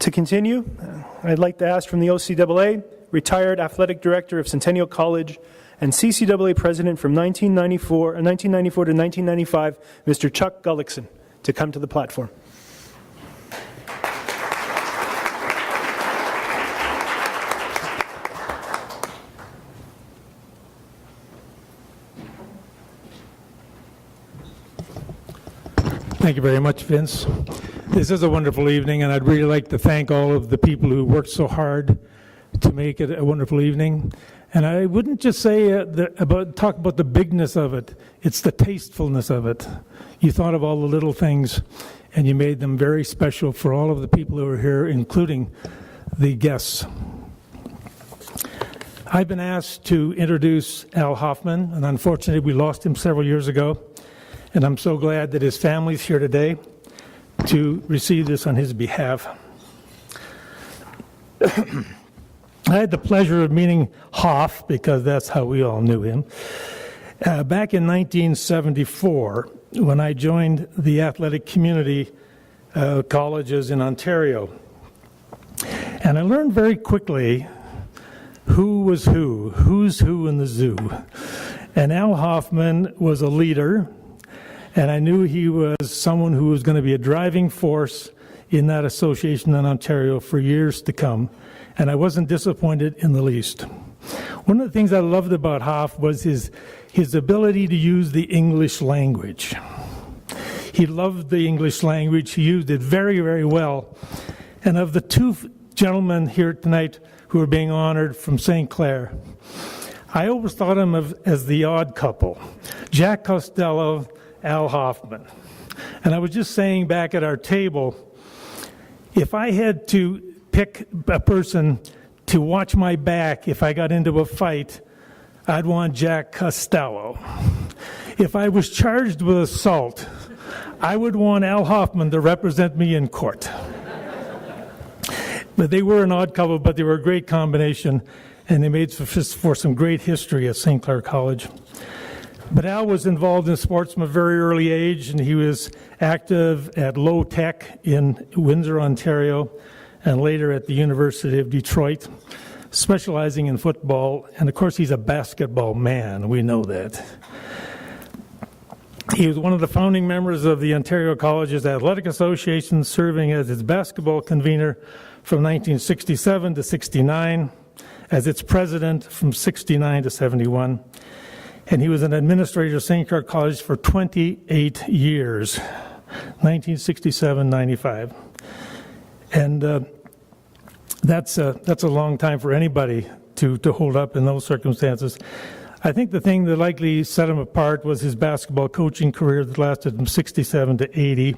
To continue, I'd like to ask from the OCAA, retired athletic director of Centennial College and CCAA president from 1994 to 1995, Mr. Chuck Gullickson, to come to the platform. Thank you very much, Vince. This is a wonderful evening, and I'd really like to thank all of the people who worked so hard to make it a wonderful evening. And I wouldn't just say talk about the bigness of it. It's the tastefulness of it. You thought of all the little things, and you made them very special for all of the people who are here, including the guests. I've been asked to introduce Al Hoffman, and unfortunately we lost him several years ago. And I'm so glad that his family's here today to receive this on his behalf. I had the pleasure of meeting Hoff, because that's how we all knew him, back in 1974 when I joined the athletic community colleges in Ontario. And I learned very quickly who was who's who in the zoo. And Al Hoffman was a leader, and I knew he was someone who was going to be a driving force in that association in Ontario for years to come. And I wasn't disappointed in the least. One of the things I loved about Hoff was his ability to use the English language. He loved the English language. He used it very, very well. And of the two gentlemen here tonight who are being honored from St. Clair, I always thought of him as the odd couple, Jack Costello, Al Hoffman. And I was just saying back at our table, if I had to pick a person to watch my back if I got into a fight, I'd want Jack Costello. If I was charged with assault, I would want Al Hoffman to represent me in court. But they were an odd couple, but they were a great combination, and they made for some great history at St. Clair College. But Al was involved in sports from a very early age, and he was active at Low Tech in Windsor, Ontario, and later at the University of Detroit, specializing in football. And of course, he's a basketball man. We know that. He was one of the founding members of the Ontario Colleges Athletic Association, serving as its basketball convener from 1967 to 69, as its president from 69 to 71. And he was an administrator of St. Clair College for 28 years, 1967-95. And that's a long time for anybody to hold up in those circumstances. I think the thing that likely set him apart was his basketball coaching career that lasted from 67 to 80,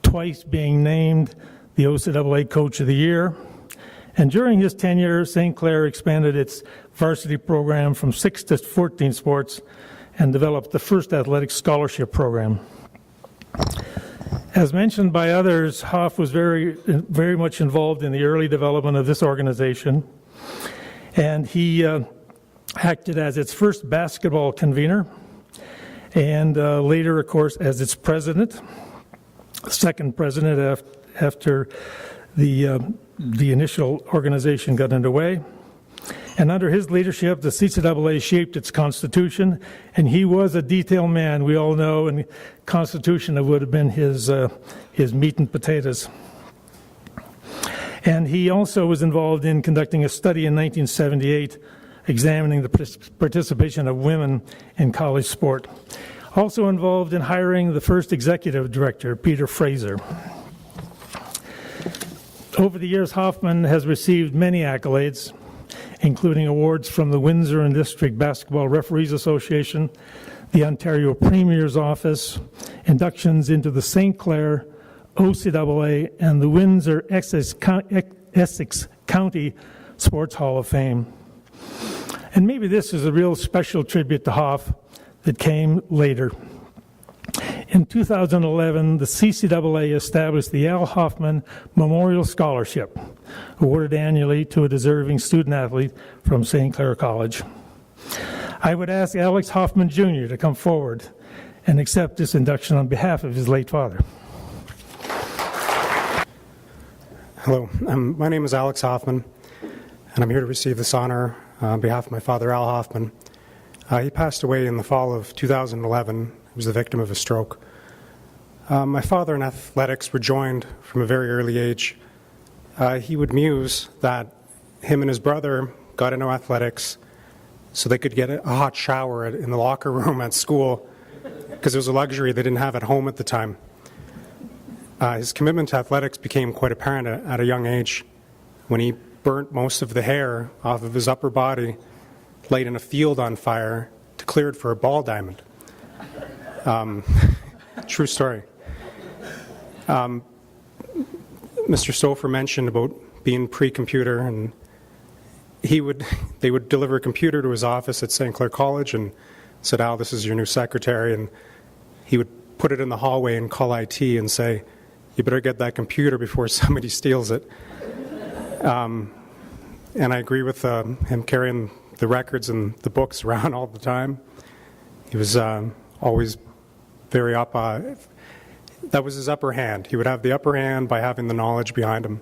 twice being named the OCAA Coach of the Year. And during his tenure, St. Clair expanded its varsity program from 6 to 14 sports and developed the first athletic scholarship program. As mentioned by others, Hoff was very, very much involved in the early development of this organization, and he acted as its first basketball convener, and later, of course, as its president, second president after the initial organization got underway. And under his leadership, the CCAA shaped its constitution, and he was a detail man, we all know, and constitution would have been his meat and potatoes. And he also was involved in conducting a study in 1978 examining the participation of women in college sport. Also involved in hiring the first executive director, Peter Fraser. Over the years, Hoffman has received many accolades, including awards from the Windsor and District Basketball Referees Association, the Ontario Premier's Office, inductions into the St. Clair, OCAA, and the Windsor Essex County Sports Hall of Fame. And maybe this is a real special tribute to Hoff that came later. In 2011, the CCAA established the Al Hoffman Memorial Scholarship, awarded annually to a deserving student athlete from St. Clair College. I would ask Alex Hoffman Jr. to come forward and accept this induction on behalf of his late father. Hello, my name is Alex Hoffman, and I'm here to receive this honor on behalf of my father, Al Hoffman. He passed away in the fall of 2011. He was the victim of a stroke. My father in athletics were joined from a very early age. He would muse that him and his brother got into athletics so they could get a hot shower in the locker room at school, because it was a luxury they didn't have at home at the time. His commitment to athletics became quite apparent at a young age when he burnt most of the hair off of his upper body, light in a field on fire to clear it for a ball diamond. True story. Mr. Stouffer mentioned about being pre-computer, and they would deliver a computer to his office at St. Clair College and said, "Al, this is your new secretary," and he would put it in the hallway and call IT and say, "You better get that computer before somebody steals it." And I agree with him carrying the records and the books around all the time. He was always very up. That was his upper hand. He would have the upper hand by having the knowledge behind him.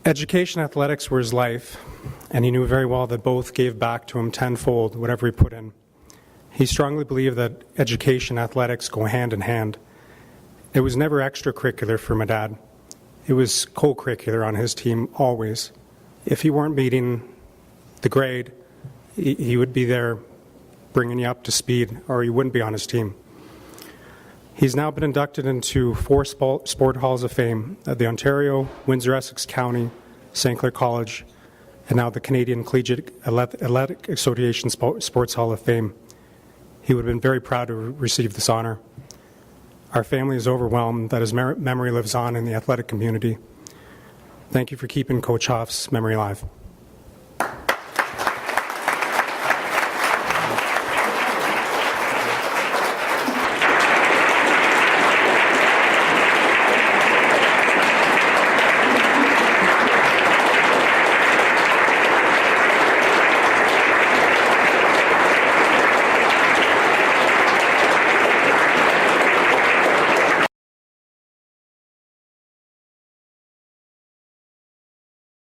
Education athletics were his life, and he knew very well that both gave back to him tenfold whatever he put in. He strongly believed that education and athletics go hand in hand. It was never extracurricular for my dad. It was co-curricular on his team, always. If he weren't meeting the grade, he would be there bringing you up to speed, or he wouldn't be on his team. He's now been inducted into 4 sport halls of fame at the Ontario, Windsor-Essex County, St. Clair College, and now the Canadian Collegiate Athletic Association Sports Hall of Fame. He would have been very proud to receive this honor. Our family is overwhelmed that his memory lives on in the athletic community. Thank you for keeping Coach Hoff's memory alive.